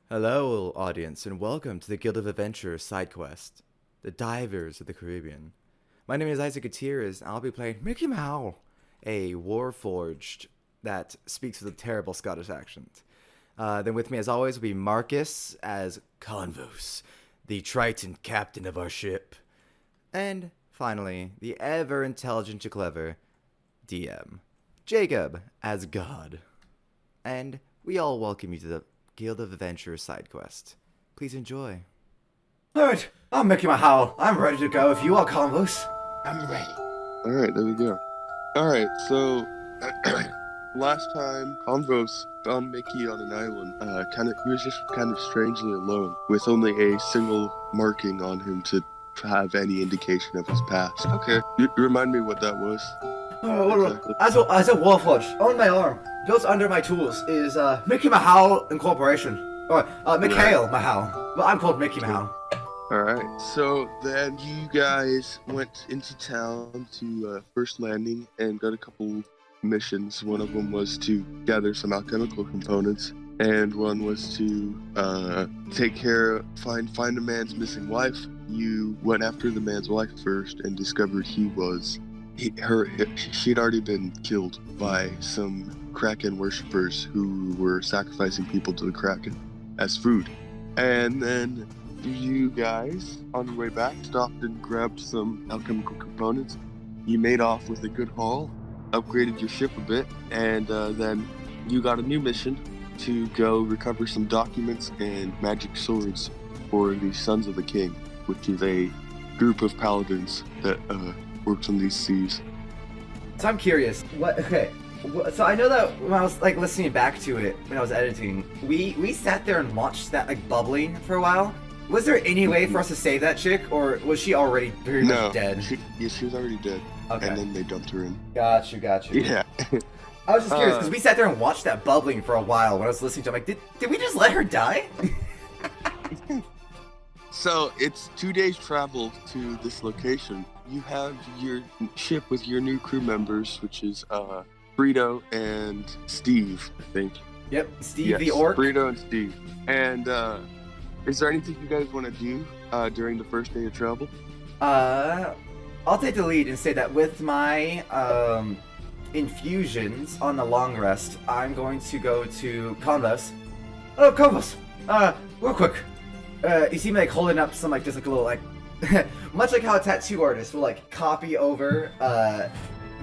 Hello, audience, and welcome to the Guild of Adventurers side quest, The Divers of the Caribbean. My name is Isaac Gutierrez, and I'll be playing Mickey Mkhowl, a warforged that speaks with a terrible Scottish accent. Then with me, as always, will be Marcus as Convos, the Triton captain of our ship. And finally, the ever-intelligent and clever DM, Jacob as God. And we all welcome you to the Guild of Adventurers side quest. Please enjoy. Alright, I'm Mickey Mkhowl. I'm ready to go if you are, Convos. I'm ready. Alright, there we go. Alright, so last time Convos found Mickey on an island. He was just kind of strangely alone, with only a single marking on him to have any indication of his past. Okay, you remind me what that was. Exactly. As a warforged, on my arm, just under my tools, is Mickey Mkhowl Incorporation. Or Mkhowl Mkhowl. Well, I'm called Mickey Mkhowl. Alright, so then you guys went into town to First Landing and got a couple missions. One of them was to gather some alchemical components, and one was to find a man's missing wife. You went after the man's wife first and discovered she'd already been killed by some Kraken worshippers who were sacrificing people to the Kraken as food. And then you guys, on your way back, stopped and grabbed some alchemical components. You made off with a good haul, upgraded your ship a bit, and then you got a new mission to go recover some documents and magic swords for the Sons of the King, which is a group of paladins that works on these seas. So I'm curious, so I know that when I was listening back to it when I was editing, we sat there and watched that bubbling for a while. Was there any way for us to save that chick, or was she already pretty much dead? She was already dead. Okay. And then they dumped her in. Got you. Yeah. I was just curious because we sat there and watched that bubbling for a while when I was listening to it. I'm like, did we just let her die? So it's 2 days travel to this location. You have your ship with your new crew members, which is Frito and Steve, I think. Yep, Steve the orc. Frito and Steve. And is there anything you guys want to do during the first day of travel? I'll take the lead and say that with my infusions on the long rest, I'm going to go to Convos. Oh, Convos! Real quick. You see me holding up some just a little much like how a tattoo artist will copy over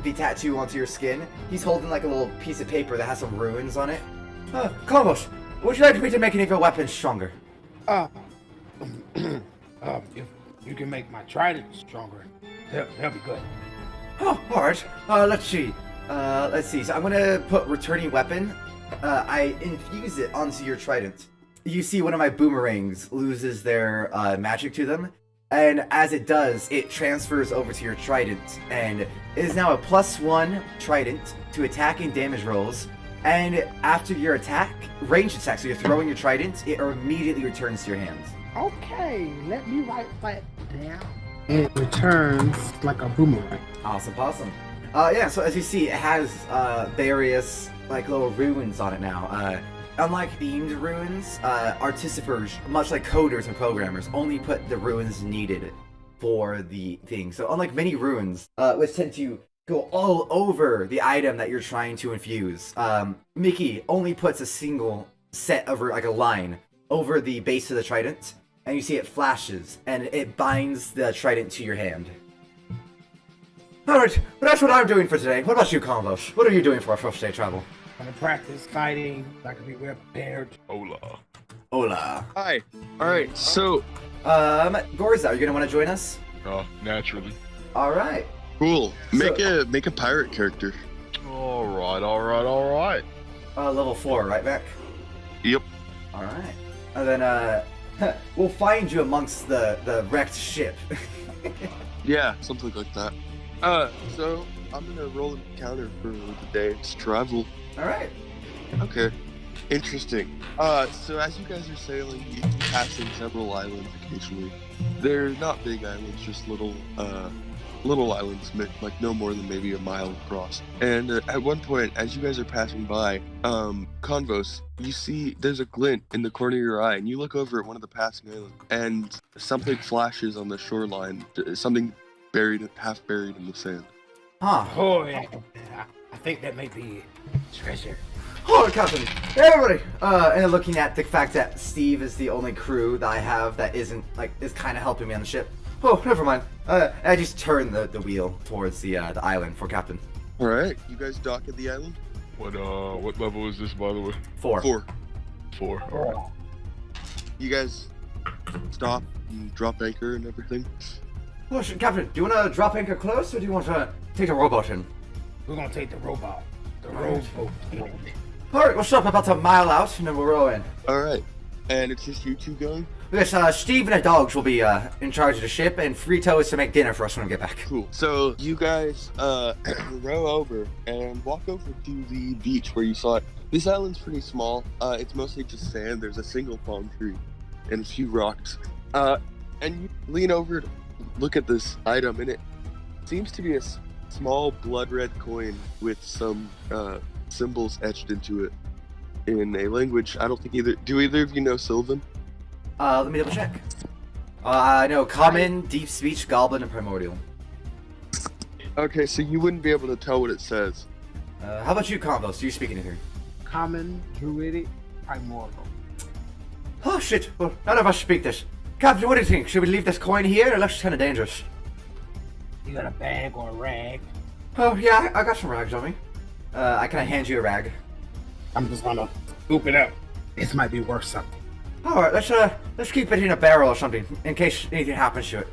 the tattoo onto your skin. He's holding a little piece of paper that has some runes on it. Convos, would you like me to make any of your weapons stronger? If you can make my trident stronger, that'll be good. Oh, alright. Let's see. So I'm gonna put returning weapon. I infuse it onto your trident. You see one of my boomerangs loses their magic to them, and as it does, it transfers over to your trident, and it is now a +1 trident to attack and damage rolls. And after your ranged attack, so you're throwing your trident, it immediately returns to your hands. Okay, let me write that down. And it returns like a boomerang. Awesome. Yeah, so as you see, it has various little runes on it now. Unlike themed runes, artificers, much like coders and programmers, only put the runes needed for the thing. So unlike many runes, which tend to go all over the item that you're trying to infuse, Mickey only puts a single set of a line over the base of the trident, and you see it flashes, and it binds the trident to your hand. Alright, well, that's what I'm doing for today. What about you, Convos? What are you doing for our first day travel? I'm gonna practice fighting so I can be well prepared. Hola. Hi. Alright, so Gorza, are you gonna want to join us? Naturally. Alright. cool. Make a pirate character. Alright. Level 4, right, Mac? Yep. Alright. And then, we'll find you amongst the wrecked ship. Yeah, something like that. So I'm gonna roll an encounter for the day's travel. Alright. Okay. Interesting. So as you guys are sailing, you passing several islands occasionally. They're not big islands, just little little islands, like no more than maybe a mile across. And at one point, as you guys are passing by, Convos, you see there's a glint in the corner of your eye, and you look over at one of the passing islands, and something flashes on the shoreline, something half buried in the sand. Huh. Oh, yeah. I think that may be treasure. Oh, Captain! Hey, everybody! And then looking at the fact that Steve is the only crew that I have that is kind of helping me on the ship. Oh, never mind. I just turn the wheel towards the island for Captain. All right, you guys dock at the island. What level is this, by the way? 4. 4. 4. All right. You guys stop and drop anchor and everything. Oh, Captain, do you want to drop anchor close, or do you want to take a rowboat in? We're gonna take the robot. The rowboat. Alright, we'll stop about a mile out, and then we'll row in. All right, and it's just you two going. Yes, Steve and the dogs will be in charge of the ship, and Frito is to make dinner for us when we get back. Cool. So you guys row over and walk over to the beach where you saw it. This island's pretty small. It's mostly just sand. There's a single palm tree and a few rocks. And you lean over to look at this item, and it seems to be a small blood red coin with some symbols etched into it in a language I don't think either of you know Sylvan? Let me double check. I know Common, Deep Speech, Goblin, and Primordial. Okay, so you wouldn't be able to tell what it says. How about you, Convos? Do you speak anything? Common, druidic, primordial. Oh shit, well, none of us speak this. Captain, what do you think? Should we leave this coin here? It looks kind of dangerous. You got a bag or a rag? Oh yeah, I got some rags on me. I can hand you a rag. I'm just gonna scoop it up. This might be worth something. Alright, let's keep it in a barrel or something, in case anything happens to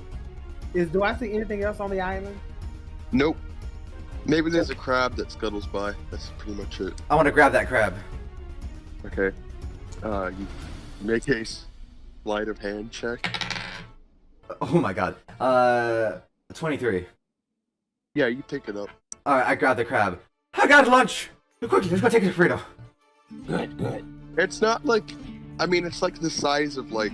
it. Do I see anything else on the island? Nope. Maybe there's a crab that scuttles by. That's pretty much it. I want to grab that crab. Okay. You make a sleight of hand check. Oh my god. 23. Yeah, you pick it up. Alright, I grab the crab. I got lunch! Quickly, let's go take it to Frito. Good. It's not like, I mean, it's like the size of like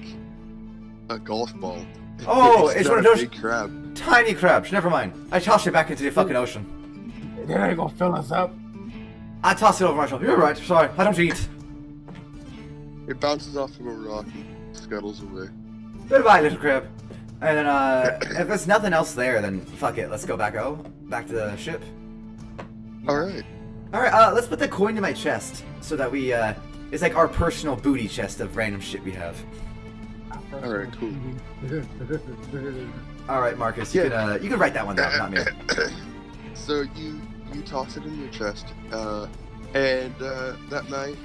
a golf ball. Oh, it's not one of a those big crab. tiny crabs. Never mind. I toss it back into the fucking ocean. That ain't gonna fill us up. I toss it over my shoulder. You're right. Sorry, I don't eat. It bounces off of a rock and scuttles away. Goodbye, little crab. And then, if there's nothing else there, then fuck it. Let's go back to the ship. Alright. Alright, let's put the coin in my chest so that we, it's like our personal booty chest of random shit we have. Alright, cool. Alright, Marcus, you can write that one down, not me. So you toss it in your chest, and that night,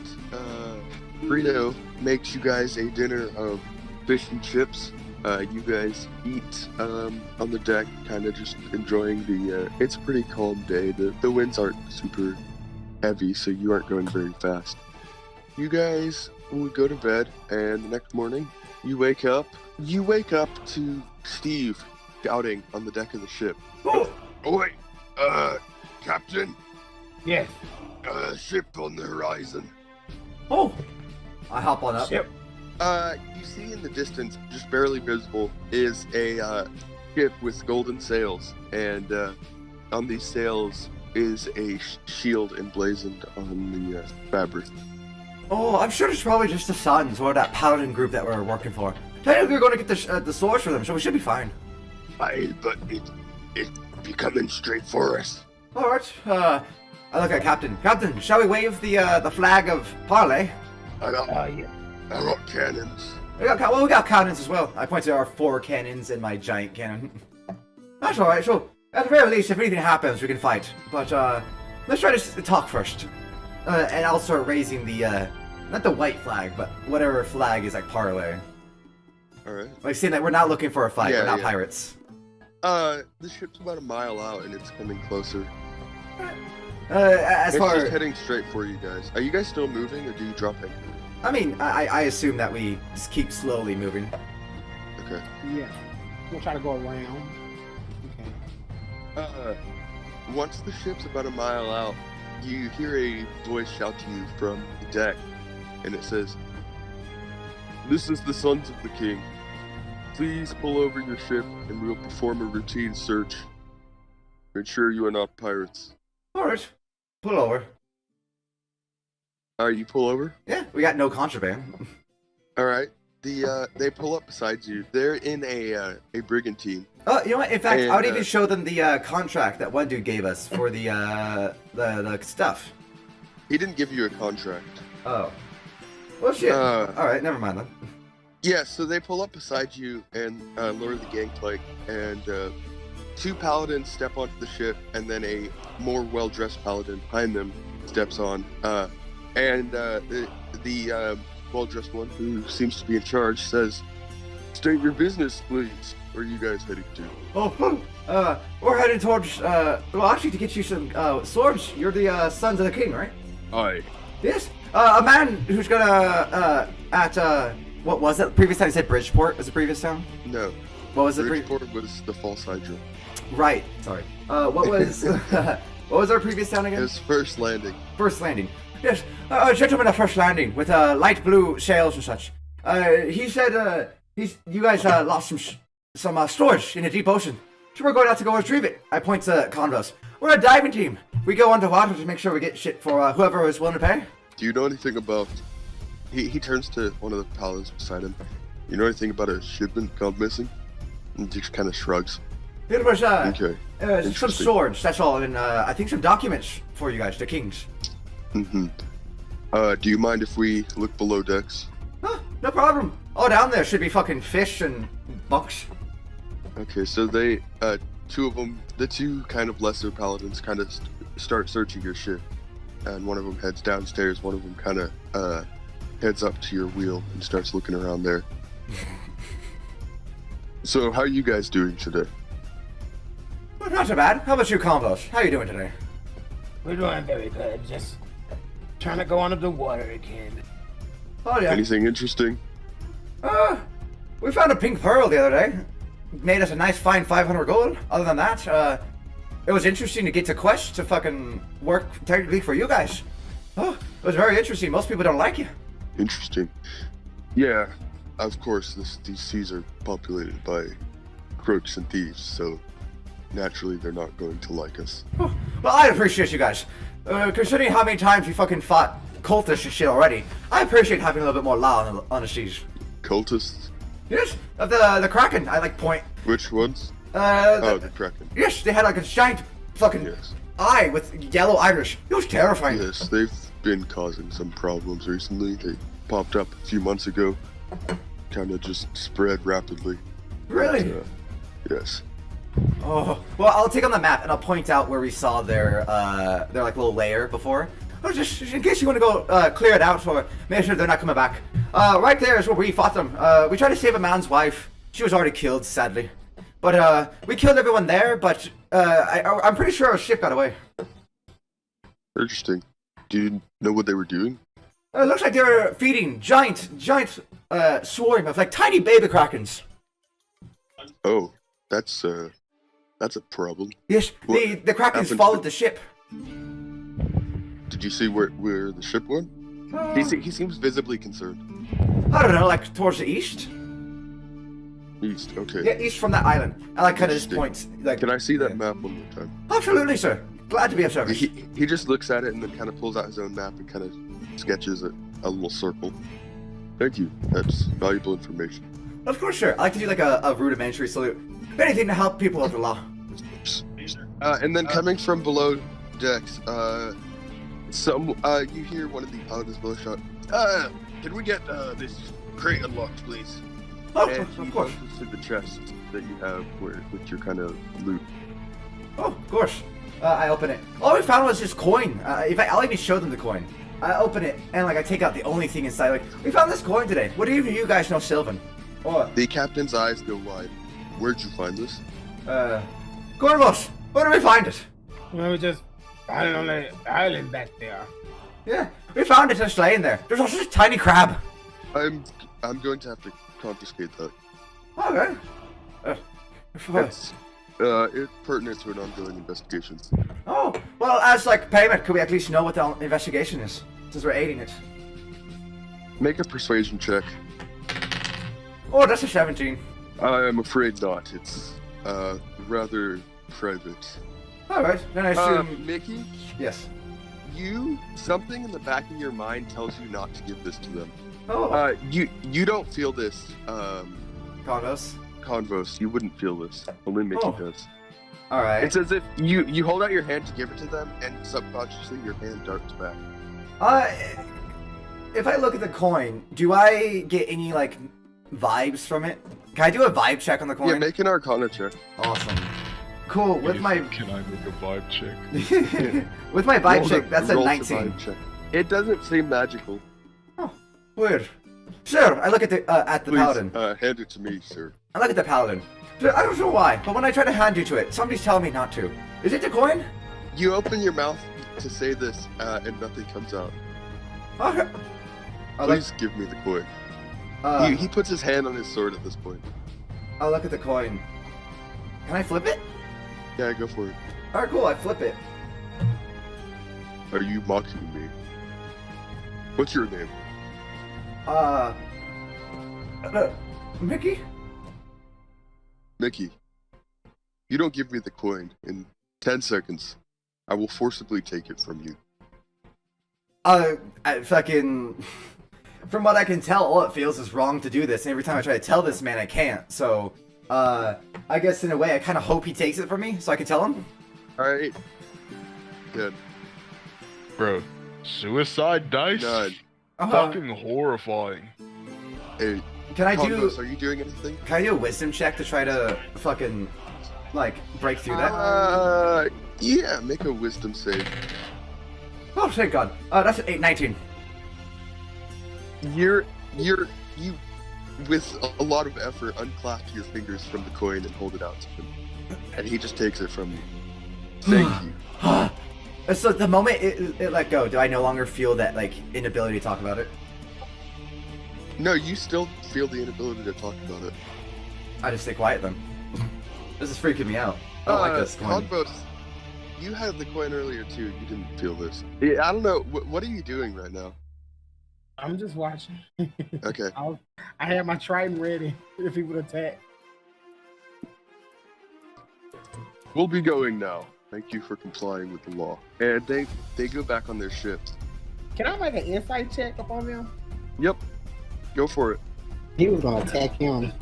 Frito makes you guys a dinner of fish and chips. You guys eat on the deck, kind of just enjoying it's a pretty calm day. The winds aren't super heavy, so you aren't going very fast. You guys will go to bed, and the next morning, you wake up to Steve shouting on the deck of the ship. Oh, wait, Captain, Yes. ship on the horizon. oh! I hop on up. Ship. You see in the distance, just barely visible, is a ship with golden sails, and on these sails is a shield emblazoned on the fabric. Oh, I'm sure it's probably just the Suns or that paladin group that we're working for. Technically, we're going to get the source for them, so we should be fine. Aye, but it be coming straight for us. All right. I look at Captain. Captain, shall we wave the flag of parley? I got Yeah. cannons. We got cannons as well. I point to our 4 cannons and my giant cannon. That's all right. So at the very least, if anything happens, we can fight. But let's try to talk first. And I'll start raising the not the white flag, but whatever flag is like parley. All right. Like saying that we're not looking for a fight. Yeah, we're not yeah. pirates. The ship's about a mile out, and it's coming closer. As It's far just heading straight for you guys. Are you guys still moving, or do you drop anchor? I mean, I assume that we just keep slowly moving. Okay. Yeah. We'll try to go around. Okay. Once the ship's about a mile out, you hear a voice shout to you from the deck, and it says, "This is the Sons of the King. Please pull over your ship, and we'll perform a routine search Ensure you are not pirates. Alright. Pull over. Alright, you pull over? Yeah, we got no contraband. Alright. They pull up beside you. They're in a brigantine. Oh, you know what? In fact, And, I would even show them the contract that one dude gave us for the stuff. He didn't give you a contract. Oh. Well, shit. Alright, never mind then. Yeah, so they pull up beside you and lower the gangplank, and 2 paladins step onto the ship, and then a more well-dressed paladin behind them steps on. And the well-dressed one, who seems to be in charge, says, "State your business, please. Where are you guys heading to?" Oh, we're heading towards, well, actually, to get you some swords. You're the sons of the king, right? Aye. Yes. A man who's gonna, what was it? Previous time you said Bridgeport was the previous town? No. What was it? Bridgeport was the false Hydra. Right. Sorry. What was, what was our previous town again? It was First Landing. First Landing. Yes, a gentleman of First Landing with light blue sails and such. He said you guys lost some storage in the deep ocean, so we're going out to go retrieve it. I point to Convos. We're a diving team. We go underwater to make sure we get shit for whoever is willing to pay. Do you know anything about... He turns to one of the paladins beside him. You know anything about a shipment gone missing? And he just kind of shrugs. It was Okay. some Interesting. swords, that's all, and I think some documents for you guys, the kings. Mm-hmm. Do you mind if we look below decks? No problem. Oh, down there should be fucking fish and bucks. Okay, so they, 2 of them, the 2 kind of lesser paladins kind of start searching your ship. And one of them heads downstairs, one of them kind of, heads up to your wheel and starts looking around there. So, how are you guys doing today? Well, not so bad. How about you, Convos? How you doing today? We're doing very good. Just trying to go under the water again. Oh, yeah. Anything interesting? We found a pink pearl the other day. Made us a nice fine 500 gold. Other than that, it was interesting to get to Quest to fucking work technically for you guys. Oh, it was very interesting. Most people don't like you. Interesting. Yeah, of course, these seas are populated by crooks and thieves, so naturally they're not going to like us. Oh, well, I appreciate you guys. Considering how many times we fucking fought cultists and shit already, I appreciate having a little bit more law on the seas. Cultists? Yes, of the Kraken, I like point. Which ones? The The Kraken. Yes, they had like a giant fucking Yes. eye with yellow iris. It was terrifying. Yes, they've been causing some problems recently. They popped up a few months ago. Kind of just spread rapidly. Really? But, yes. Oh, well, I'll take on the map and I'll point out where we saw their like little lair before. Oh, just in case you want to go clear it out or make sure they're not coming back. Right there is where we fought them. We tried to save a man's wife. She was already killed, sadly. But we killed everyone there. But I'm pretty sure our ship got away. Interesting. Do you know what they were doing? It looks like they were feeding giant swarm of like tiny baby krakens. Oh, that's a problem. Yes, What the krakens happened followed to- the ship. Did you see where the ship went? He seems visibly concerned. I don't know, like towards the east. East, okay. Yeah, east from that island. I like kind of just Interesting. points. Like, Can I see that yeah. map one more time? Absolutely, sir. Glad to be of service. He just looks at it and then kind of pulls out his own map and kind of sketches a little circle. Thank you. That's valuable information. Of course, sir. I like to do like a rudimentary salute. Anything to help people with the law. And then coming from below decks, you hear one of the paladins below shout, can we get this crate unlocked, please? Oh, And he of course. goes to the chest that you have with your kind of loot. Oh, of course. I open it. All we found was this coin. In fact, I'll even show them the coin. I open it and like I take out the only thing inside. Like, we found this coin today. What do you guys know, Sylvan? Or The captain's eyes go wide. Where'd you find this? Corvus, where do we find it? We just island on the island back there. Yeah, we found it just laying there. There's also this tiny crab. I'm going to have to confiscate that. Okay. It's pertinent to an ongoing investigation. Oh, well, as like payment, could we at least know what the investigation is, since we're aiding it? Make a persuasion check. Oh, that's a 17. I'm afraid not. It's rather private. All right, then I assume. Mickey, Yes. something in the back of your mind tells you not to give this to them. Oh, You don't feel this, Convos. Convos. You wouldn't feel this. Only Mickey Oh. does. All right. It's as if you hold out your hand to give it to them, and subconsciously your hand darts back. If I look at the coin, do I get any like vibes from it? Can I do a vibe check on the coin? Yeah, make an Arcana check. Awesome. Cool. With my Can I make a vibe check? with my vibe Roll check, the- that's a roll the 19. vibe check. It doesn't seem magical. Weird. Sure. I look at the Please, paladin. hand it to me, sir. I look at the paladin. I don't know why, but when I try to hand you to it, somebody's telling me not to. Is it the coin? You open your mouth to say this, and nothing comes out. Okay. I look, Please give me the coin. He puts his hand on his sword at this point. I look at the coin. Can I flip it? Yeah, go for it. Alright, cool. I flip it. Are you mocking me? What's your name? Mickey? Mickey. You don't give me the coin in 10 seconds. I will forcibly take it from you. I fucking... From what I can tell, all it feels is wrong to do this, and every time I try to tell this man, I can't, so... I guess in a way, I kind of hope he takes it from me, so I can tell him? Alright. Good. Bro, suicide dice? None. Fucking horrifying. Hey, Can I Convos, do... are you doing anything? Can I do a wisdom check to try to fucking, like, break through that? Yeah, make a wisdom save. Oh, thank God. That's an 19. You, with a lot of effort, unclasp your fingers from the coin and hold it out to him. And he just takes it from you. Thank you. So the moment it let go, do I no longer feel that, like, inability to talk about it? No, you still feel the inability to talk about it. I just stay quiet then. This is freaking me out. I don't like this coin. Convos, you had the coin earlier too. You didn't feel this. Yeah, I don't know. What are you doing right now? I'm just watching. Okay. I have my trident ready if he would attack. We'll be going now. Thank you for complying with the law. And they go back on their ships. Can I make an insight check upon them? Yep. Go for it. He was gonna attack him,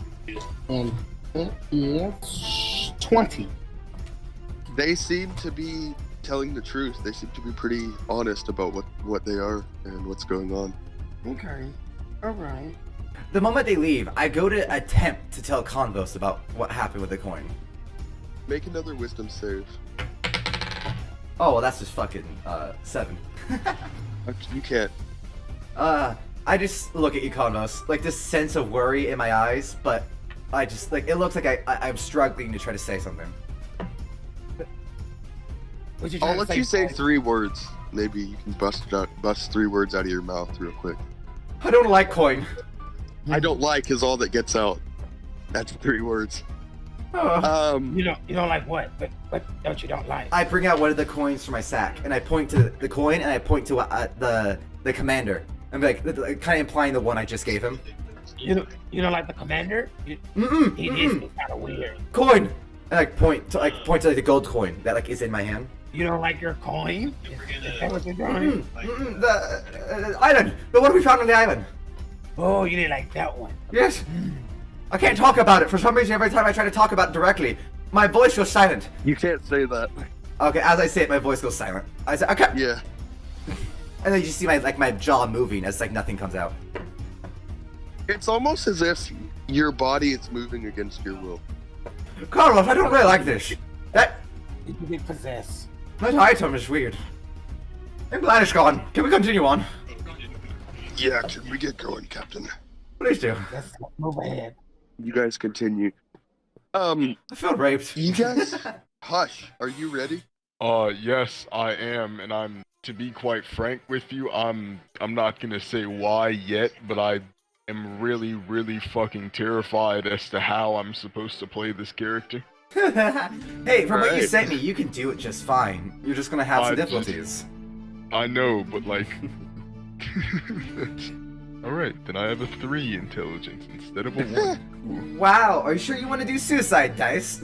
and it is 20. They seem to be telling the truth. They seem to be pretty honest about what they are and what's going on. Okay. All right. The moment they leave, I go to attempt to tell Convos about what happened with the coin. Make another wisdom save. Oh, well, that's just fucking, 7. You can't. I just look at you, Convos, like this sense of worry in my eyes, but I just, like, it looks like I'm struggling to try to say something. I'll let you say 3 words. Maybe you can bust 3 words out of your mouth real quick. I don't like coin. I don't like is all that gets out. That's 3 words. You don't like what? What don't you don't like? I bring out one of the coins from my sack, and I point to the coin, and I point to the commander. I'm like kind of implying the one I just gave him. You don't like the commander? He is kind of weird. Coin, and I point to like the gold coin that like is in my hand. You don't like your coin? Is that what you're doing? The island, the one we found on the island. Oh, you didn't like that one. Yes. I can't talk about it for some reason. Every time I try to talk about it directly, my voice goes silent. You can't say that. Okay, as I say it, my voice goes silent. I say, okay. Yeah. And then you see my jaw moving as like nothing comes out. It's almost as if your body is moving against your will. Carlos, I don't really like this. That You get possessed. item is weird. I'm glad it's gone. Can we continue on? Yeah, can we get going, Captain? Please do. Let's move ahead. You guys continue. I feel raped. You guys, hush. Are you ready? Yes, I am, and to be quite frank with you, I'm not gonna say why yet, but I am really, really fucking terrified as to how I'm supposed to play this character. Hey, from what you Right. sent me, you can do it just fine. You're just gonna have some I just- difficulties. I know, but like... Alright, then I have a 3 intelligence instead of a 1. Wow, are you sure you want to do suicide dice?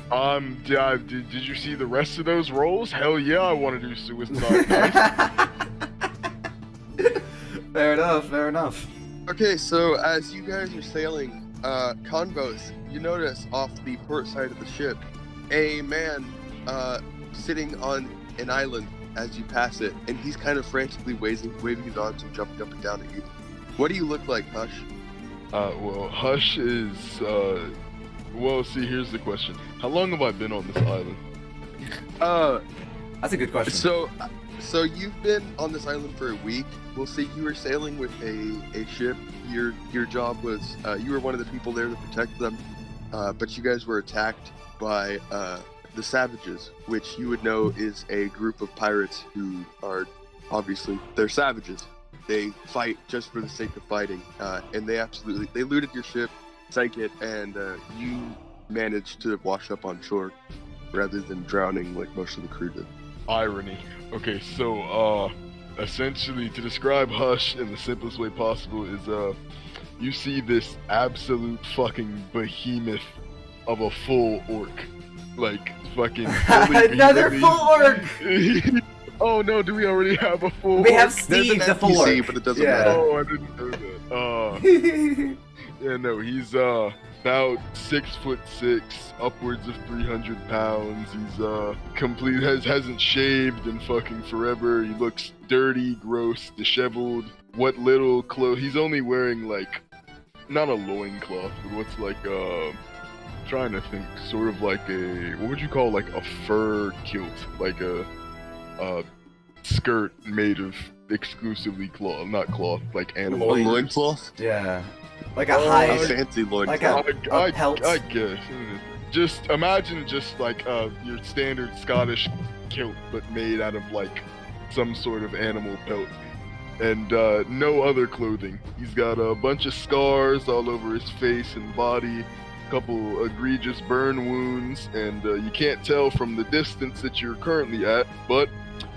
Did you see the rest of those rolls? Hell yeah, I want to do suicide. Nice. Fair enough, fair enough. Okay, so as you guys are sailing, Convos, you notice off the port side of the ship, a man, sitting on an island as you pass it, and he's kind of frantically waving his arms and jumping up and down at you. What do you look like, Hush? Well, Hush is, well, see, here's the question. How long have I been on this island? That's a good question. So you've been on this island for a week. We'll see you were sailing with a ship. Your job was, you were one of the people there to protect them, but you guys were attacked by, the Savages, which you would know is a group of pirates who are, obviously, they're savages. They fight just for the sake of fighting, and they looted your ship, sank it, and you managed to wash up on shore rather than drowning like most of the crew did. Irony. Okay, so, essentially, to describe Hush in the simplest way possible is, you see this absolute fucking behemoth of a full orc. Like, fucking... Another full orc! Oh no, do we already have a full We have orc? Steve, There's the an full NPC, orc. but it doesn't Yeah. matter. Oh, I didn't know that. Yeah, no, he's, about 6'6", upwards of 300 pounds. He's, hasn't shaved in fucking forever. He looks dirty, gross, disheveled. What little clothes... He's only wearing, like, not a loincloth, but what's like, trying to think, sort of like a, what would you call, like, a fur kilt? Like a skirt made of exclusively cloth, not cloth, like animal. A loincloth? Yeah. Like a A hide. fancy Like loincloth. a pelt. I guess. Just imagine just like your standard Scottish kilt, but made out of like some sort of animal pelt. And no other clothing. He's got a bunch of scars all over his face and body, a couple egregious burn wounds, and you can't tell from the distance that you're currently at, but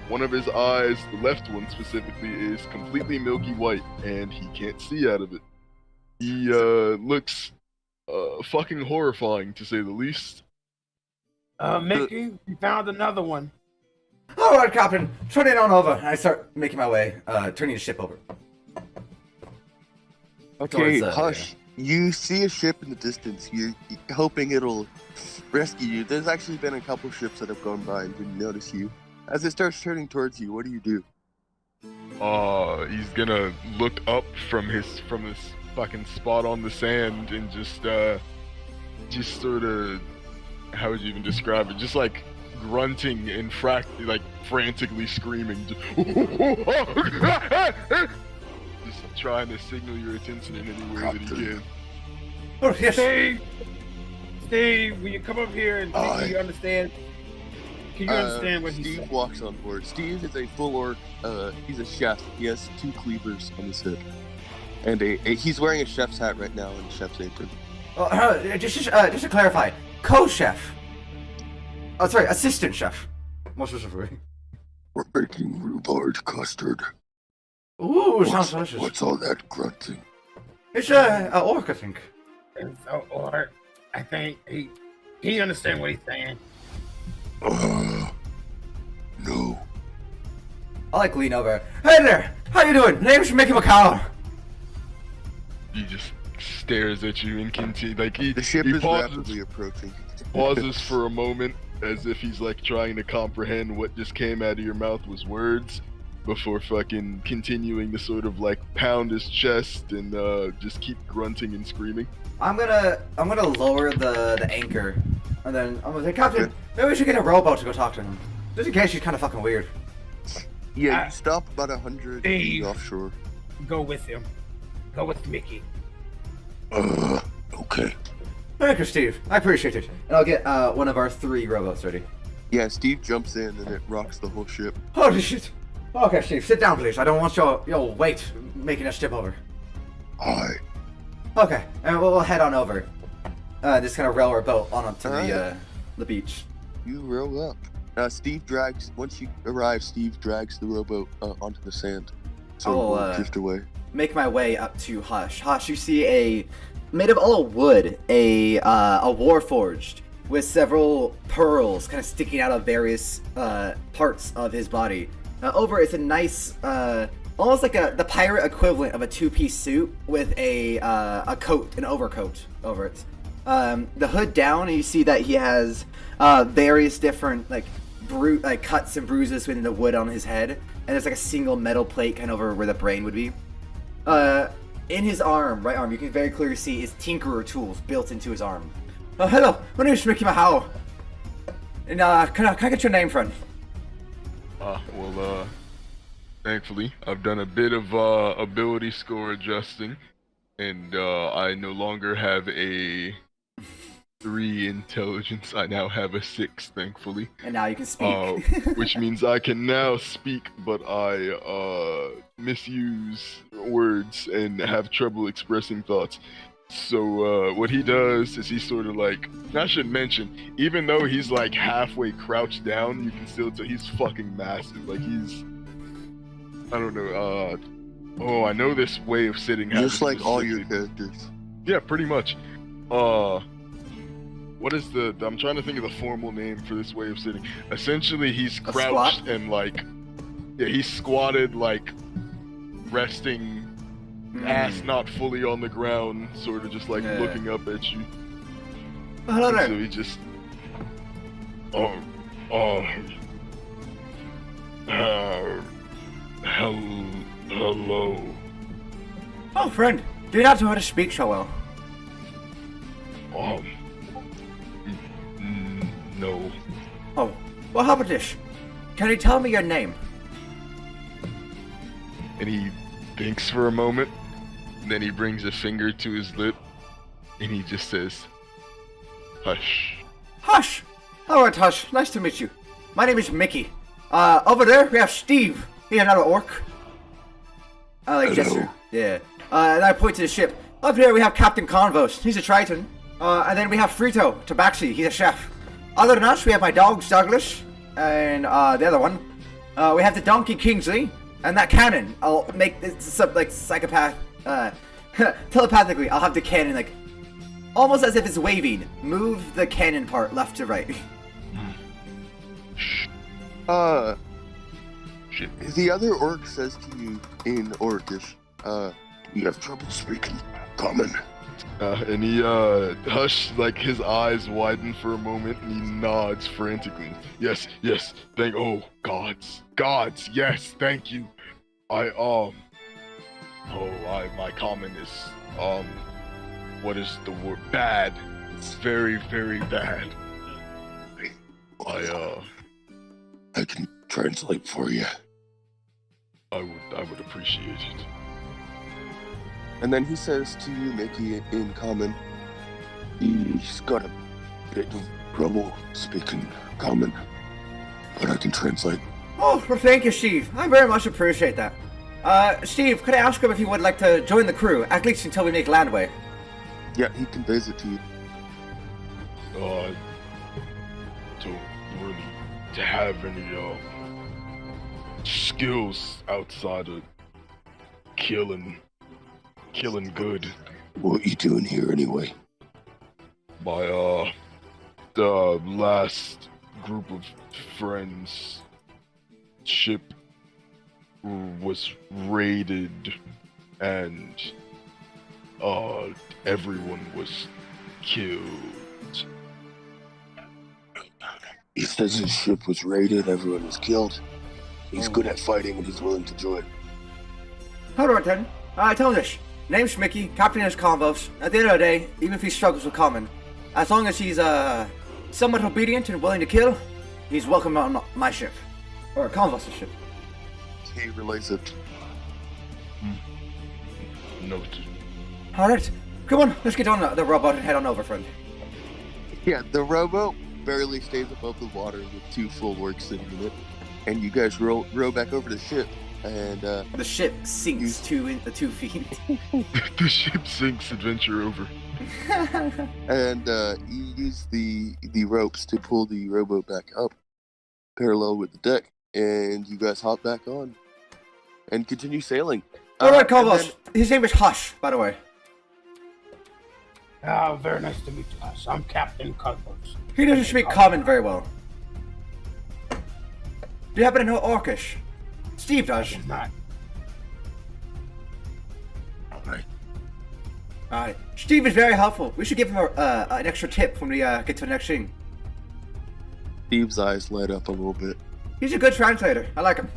one of his eyes, the left one specifically, is completely milky white, and he can't see out of it. He looks fucking horrifying, to say the least. Mickey, we found another one. All right, Captain, turn it on over. I start making my way, turning the ship over. Okay, Towards, Hush. You see a ship in the distance. You're hoping it'll rescue you. There's actually been a couple ships that have gone by and didn't notice you. As it starts turning towards you, what do you do? He's gonna look up from his fucking spot on the sand and just sort of, how would you even describe it? Just like grunting and frantically screaming, just trying to signal your attention in any way that he can. Oh, yes. Steve, will you come up here and can you understand? Can you understand what he's Steve saying? walks on board. Steve is a full orc. He's a chef. He has 2 cleavers on his hip. And he's wearing a chef's hat right now and a chef's apron. Just to clarify, co-chef. Oh, sorry, assistant chef. More specifically. We're making rhubarb custard. Ooh, sounds delicious. What's all that grunting? It's a orc, I think. Or I think he understand what he's saying. No. I like lean over. Hey there, how you doing? Name's Mickey Mkhowl. He just stares at you and continues, like The ship he is pauses, rapidly approaching. pauses for a moment as if he's like trying to comprehend what just came out of your mouth was words before fucking continuing to sort of like pound his chest and just keep grunting and screaming. I'm gonna lower the anchor, and then I'm gonna say, Captain, maybe we should get a rowboat to go talk to him, just in case she's kind of fucking weird. Yeah, you stop about 100 feet Steve. offshore. Go with him. Go with Mickey. Okay. Thank you, Steve. I appreciate it. And I'll get one of our 3 rowboats ready. Yeah, Steve jumps in and it rocks the whole ship. Holy shit. Okay, Steve, sit down, please. I don't want your weight making us tip over. Hi. Okay, and we'll head on over. Just kind of row our boat onto Alright. the beach. You row up. Once you arrive, Steve drags the rowboat onto the sand. So we'll drift away. Make my way up to Hush. Hush, you see made of all wood, a warforged with several pearls kind of sticking out of various parts of his body. Over it's a nice, almost like the pirate equivalent of a two-piece suit with a coat, an overcoat over it. The hood down, and you see that he has various different like cuts and bruises within the wood on his head, and there's like a single metal plate kind of over where the brain would be. In his right arm, you can very clearly see his tinkerer tools built into his arm. Hello, my name is Mickey Mkhowl. And can I get your name, friend? Thankfully, I've done a bit of ability score adjusting, and I no longer have a 3 intelligence. I now have a 6, thankfully. And now you can speak. Which means I can now speak, but I misuse words and have trouble expressing thoughts. So what he does is he sort of like, I should mention, even though he's like halfway crouched down, you can still tell he's fucking massive. Like he's, I don't know, I know this way of sitting. Just like all your characters. Yeah, pretty much. What is I'm trying to think of the formal name for this way of sitting. Essentially, he's crouched and like, yeah, he's squatted like resting, ass not fully on the ground, sort of just like looking up at you. Hello there. So he just, hello. Oh, friend, do you not know how to speak so well? No. Oh, well, how about this? Can you tell me your name? And he thinks for a moment, and then he brings a finger to his lip, and he just says, "Hush." Hush! Alright, Hush, nice to meet you. My name is Mickey. Over there, we have Steve. He's another orc. I like gesture. Yeah. And I point to the ship. Up here, we have Captain Convos. He's a Triton. And then we have Frito, Tabaxi. He's a chef. Other than us, we have my dogs, Douglas, and the other one. We have the donkey, Kingsley, and that cannon. I'll make this like psychopath, telepathically. I'll have the cannon like almost as if it's waving. Move the cannon part left to right. The other orc says to you in Orcish, you have trouble speaking common. And he, like, his eyes widen for a moment, and he nods frantically. Yes, gods, yes, thank you. My common is, what is the word? Bad. It's very, very bad. I can translate for you. I would appreciate it. And then he says to you, Mickey, in common, he's got a bit of trouble speaking common, but I can translate. Oh, well, thank you, Steve. I very much appreciate that. Steve, could I ask him if he would like to join the crew, at least until we make landway? Yeah, he conveys it to you. I don't really have any, skills outside of killing good. What are you doing here anyway? My, the last group of friends' ship was raided, and, everyone was killed. He says his ship was raided, everyone was killed. He's good at fighting and he's willing to join. Hold on, then. Tell me this. Name's Mickey, Captain Convos. At the end of the day, even if he struggles with common, as long as he's somewhat obedient and willing to kill, he's welcome on my ship. Or Convos' ship. He relays it. Noted. Alright, come on, let's get on the rowboat and head on over, friend. Yeah, the rowboat barely stays above the water with 2 full orcs sitting in it. And you guys row back over to the ship, and the ship sinks 2 feet. The ship sinks, adventure over. And you use the ropes to pull the rowboat back up, parallel with the deck, and you guys hop back on and continue sailing. Alright, Convos. His name is Hush, by the way. Very nice to meet you, Hush. I'm Captain Convos. He doesn't speak common very well. Do you happen to know Orcish? Steve does. It's not. Alright. Steve is very helpful. We should give him an extra tip when we get to the next scene. Steve's eyes light up a little bit. He's a good translator. I like him.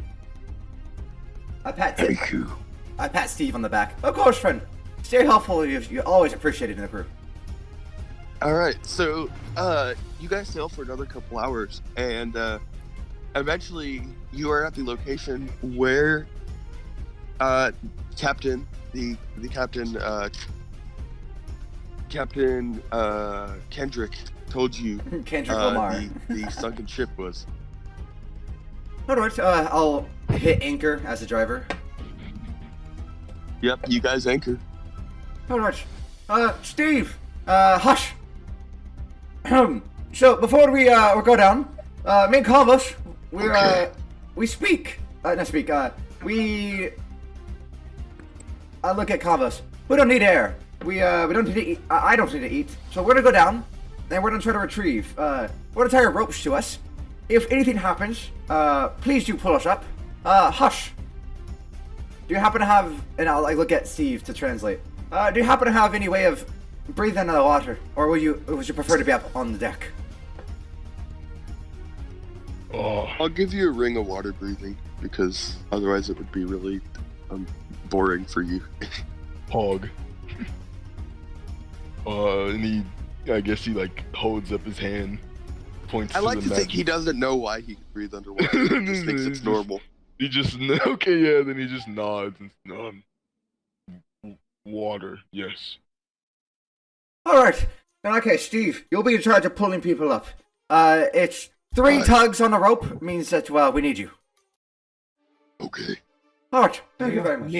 I pat Steve on the back. Of course, friend. Stay helpful. You're always appreciated in the crew. Alright, so, you guys sail for another couple hours, and, eventually you are at the location where, Captain Kendrick told you Kendrick Lamar. the sunken ship was. Alright, I'll hit anchor as a driver. Yep, you guys anchor. Alright. Steve, Hush. So, before we go down, me and Convos, we speak. Not speak, we look at Convos. We don't need air. We don't need to eat. I don't need to eat. So we're gonna go down, and we're gonna try to retrieve. We're gonna tie our ropes to us. If anything happens, please do pull us up. Hush. Do you happen to have? And I'll look at Steve to translate. Do you happen to have any way of breathing under the water, or would you prefer to be up on the deck? Oh, I'll give you a ring of water breathing, because otherwise it would be really boring for you. hog. And I guess he like holds up his hand, points I to like the to think magic. he doesn't know why he can breathe underwater. He just thinks it's normal. He just okay, yeah. Then he just nods and water, yes. Alright. In that case, Steve, you'll be in charge of pulling people up. It's 3 Right. tugs on the rope means that, we need you. Okay. Alright, thank you very much.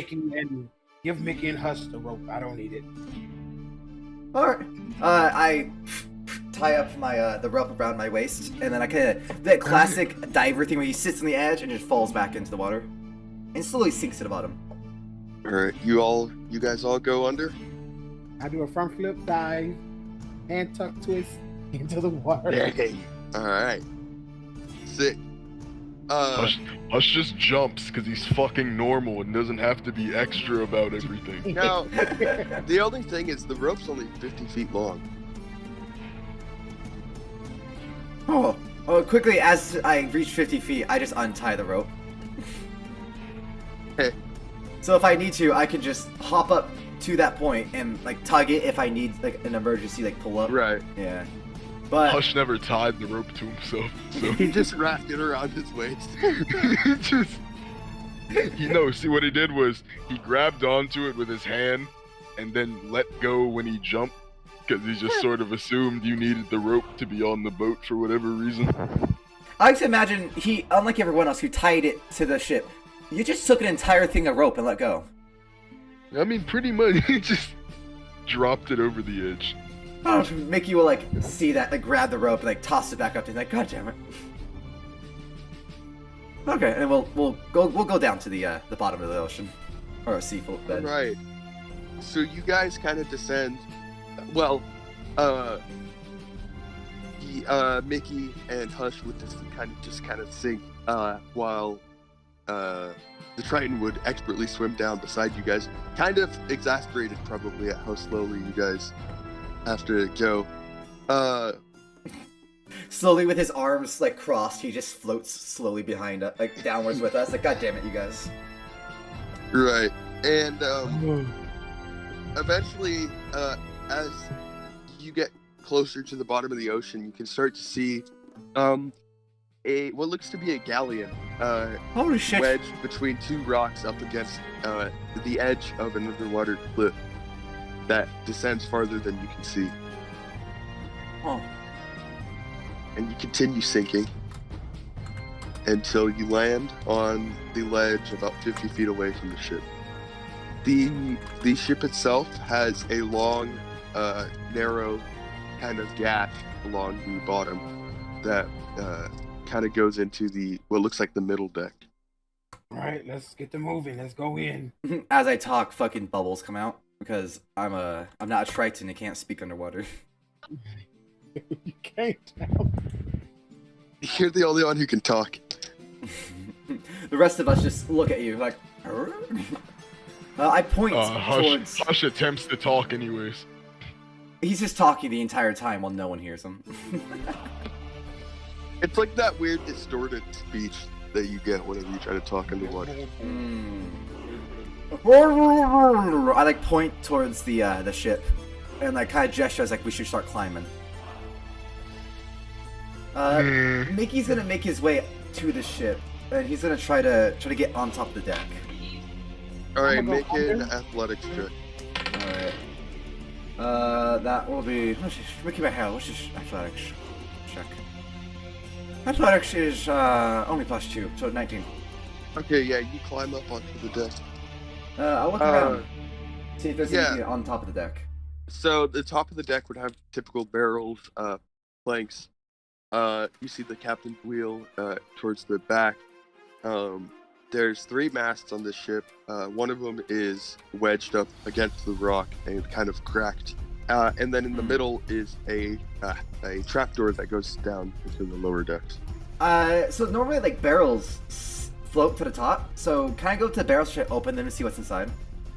Give Mickey and Hush the rope. I don't need it. Alright. I tie up my the rope around my waist, and then I that classic diver thing where he sits on the edge and just falls back into the water. And slowly sinks to the bottom. Alright, you guys all go under? I do a front flip dive, hand tuck twist into the water. Hey. Alright. Sick. Hush just jumps because he's fucking normal and doesn't have to be extra about everything. Now, the only thing is the rope's only 50 feet long. Oh, quickly, as I reach 50 feet, I just untie the rope. Hey. So if I need to, I can just hop up to that point and, tug it if I need, an emergency, pull up. Right. Yeah. But... Hush never tied the rope to himself, so He just wrapped it around his waist. see what he did was he grabbed onto it with his hand and then let go when he jumped because he just sort of assumed you needed the rope to be on the boat for whatever reason. I like to imagine he, unlike everyone else who tied it to the ship, you just took an entire thing of rope and let go. I mean, pretty much, he just dropped it over the edge. Oh, Mickey will see that, grab the rope and toss it back up to him, God damn it. Okay, and we'll go down to the bottom of the ocean, or a seafood bed. Right. So you guys kind of descend. Well, Mickey and Hush would just kind of sink, while the Triton would expertly swim down beside you guys. Kind of exasperated probably at how slowly you guys have to go. Slowly with his arms crossed, he just floats slowly behind us, downwards with us. God damn it, you guys. Right. And eventually, as you get closer to the bottom of the ocean, you can start to see what looks to be a galleon Holy shit. wedged between 2 rocks up against the edge of an underwater cliff that descends farther than you can see. Oh. And you continue sinking until you land on the ledge about 50 feet away from the ship. The ship itself has a long, narrow kind of gash along the bottom that kind of goes into what looks like the middle deck. All right, let's get to moving. Let's go in. As I talk, fucking bubbles come out. because I'm not a Triton and can't speak underwater. You can't tell. You're the only one who can talk. The rest of us just look at you like. I point towards. Hush attempts to talk anyways. He's just talking the entire time while no one hears him. It's like that weird distorted speech that you get whenever you try to talk underwater. I like point towards the ship, and like kind of gesture as like we should start climbing. Mickey's gonna make his way to the ship, and he's gonna try to get on top of the deck. All right, make an athletics check. All right. That will be Mickey Mkhowl. What's his athletics check? Athletics is only +2, so 19. Okay, yeah, you climb up onto the deck. I'll look around, see if there's anything on top of the deck. So the top of the deck would have typical barrels, planks. You see the captain's wheel towards the back. There's 3 masts on this ship. One of them is wedged up against the rock and kind of cracked. And then in the middle is a trapdoor that goes down into the lower decks. So normally like barrels float to the top. So can I go to the barrels, try to open them and see what's inside?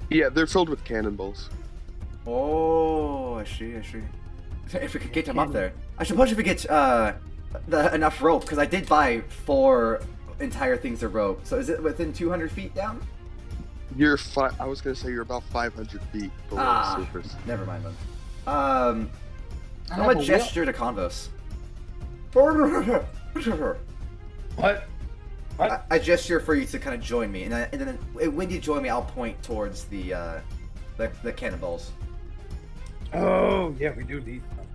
Yeah, they're filled with cannonballs. Oh, I see. If we could get them up there, I suppose if we get enough rope, because I did buy 4 entire things of rope. So is it within 200 feet down? I was gonna say you're about 500 feet below the surface. Never mind then. I'm gonna gesture to Convos. What? I gesture for you to kind of join me, and then when you join me, I'll point towards the cannonballs. Oh, yeah, we do need them.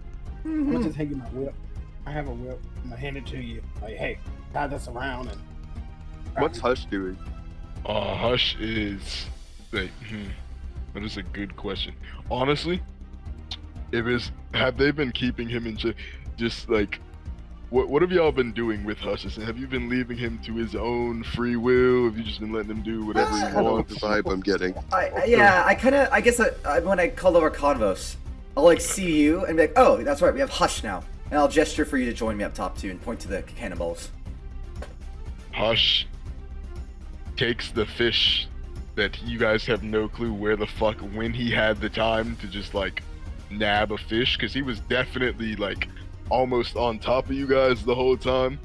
I'm gonna just hand you my whip. I have a whip. I'm gonna hand it to you. Like, hey, tie this around and. What's Hush doing? Hush is like, that is a good question. Honestly, have they been keeping him in just like, what have y'all been doing with Hush? Have you been leaving him to his own free will? Have you just been letting him do whatever he wants? The vibe I'm getting. I guess when I call over Convos, I'll like see you and be like, oh, that's right, we have Hush now, and I'll gesture for you to join me up top too and point to the cannonballs. Hush takes the fish that you guys have no clue where the fuck when he had the time to just like nab a fish, because he was definitely like almost on top of you guys the whole time,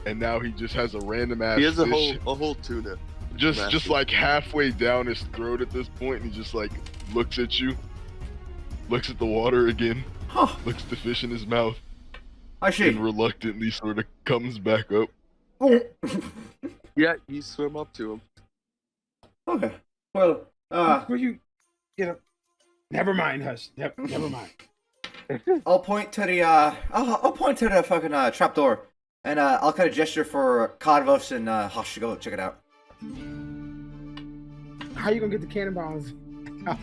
and now he just has a random ass He has fish a whole tuna. just like halfway down his throat at this point, and he just like looks at you, looks at the water again, looks at the fish in his mouth, and reluctantly sort of comes back up. Yeah, you swim up to him. Okay. Well, Will you get up? Never mind, Hush. Never mind. I'll point to the fucking trapdoor, and I'll kind of gesture for Convos and Hush to go check it out. How you gonna get the cannonballs out?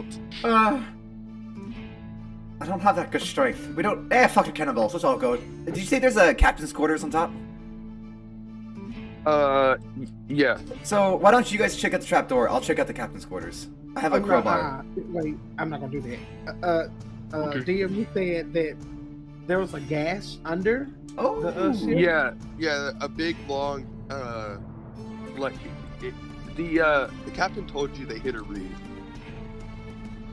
I don't have that good strength. We don't. Fuck the cannonballs. Let's all go. Did you say there's a captain's quarters on top? Yeah. So why don't you guys check out the trapdoor? I'll check out the captain's quarters. I have a crowbar. Wait, I'm not gonna do that. Okay. DM, you said that there was a gas under the ship? Yeah, a big long the captain told you they hit a reef.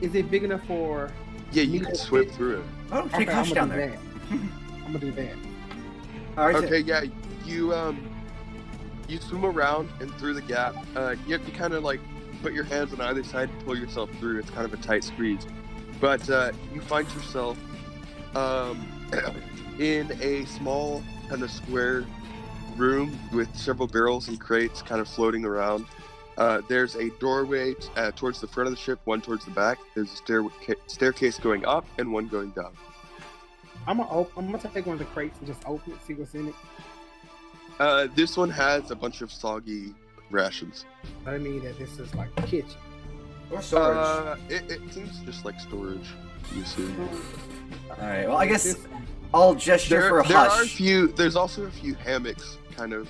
Is it big enough for? Yeah, you can swim through it. Oh, take Hush down there. I'm gonna do that. All right. Okay, yeah, you swim around and through the gap. You have to kind of like put your hands on either side and pull yourself through. It's kind of a tight squeeze. But you find yourself in a small kind of square room with several barrels and crates kind of floating around. There's a doorway towards the front of the ship, one towards the back. There's a staircase going up and one going down. I'm gonna take one of the crates and just open it, see what's in it. This one has a bunch of soggy rations. I mean that this is like the kitchen. Or storage. It seems just like storage. You see. Alright, well I guess I'll gesture for Hush. There's also a few hammocks kind of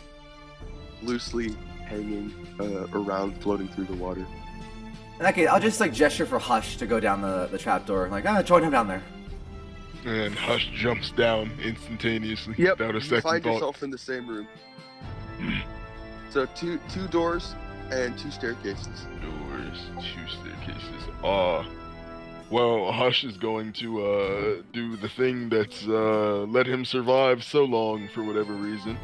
loosely hanging around, floating through the water. In that case, I'll just like gesture for Hush to go down the trapdoor. Like, join him down there. And Hush jumps down instantaneously Yep, without a you second find thought. yourself in the same room. So two doors and 2 staircases. Doors, 2 staircases. Well, Hush is going to do the thing that's let him survive so long for whatever reason,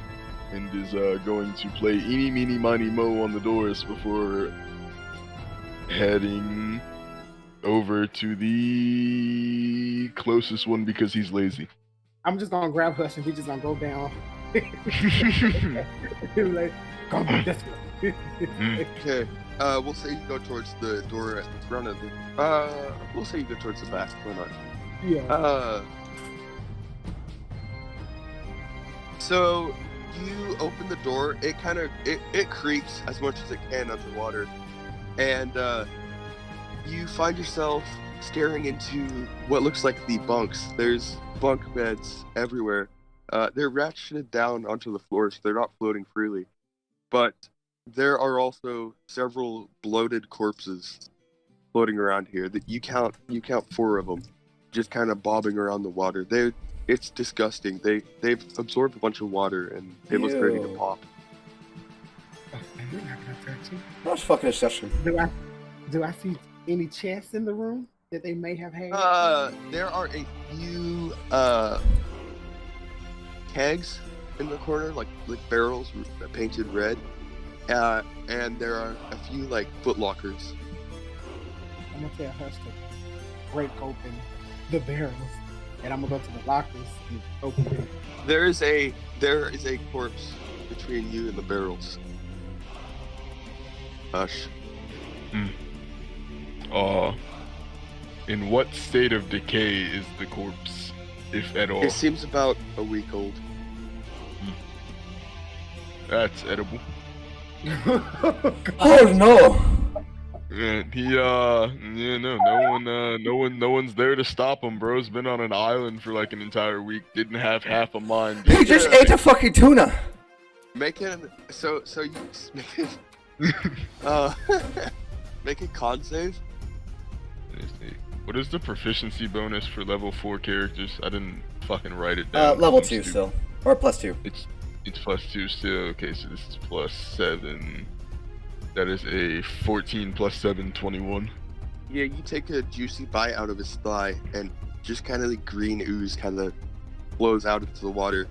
and is going to play eeny, meeny, miny, mo on the doors before heading over to the closest one because he's lazy. I'm just gonna grab Hush and we just gonna go down. Like, go this way. Okay. We'll say you go towards the door at the front of the. We'll say you go towards the back. Why not? Yeah. So you open the door. It kind of it creaks as much as it can underwater, and you find yourself staring into what looks like the bunks. There's bunk beds everywhere. They're ratcheted down onto the floor, so they're not floating freely. But there are also several bloated corpses floating around here. That you count 4 of them, just kind of bobbing around the water. It's disgusting. They've absorbed a bunch of water and they look ready to Ew. pop. That was fucking disgusting. Do I see any chests in the room that they may have had? There are a few kegs in the corner, like barrels painted red, and there are a few like foot lockers. I'm gonna tell Hush to break open the barrels, and I'm gonna go to the lockers and open them. There is a corpse between you and the barrels. Hush. In what state of decay is the corpse, if at all? It seems about a week old. That's edible. Oh no! No one's there to stop him, bro. He's been on an island for like an entire week. Didn't have half a mind. He just ate a fucking tuna. Make a con save. What is the proficiency bonus for level 4 characters? I didn't fucking write it down. Level I'm 2 stupid. still, or +2. It's +2 still. Okay, so this is +7. That is a 14 + 7, 21. Yeah, you take a juicy bite out of his thigh, and just kind of the green ooze kind of flows out into the water.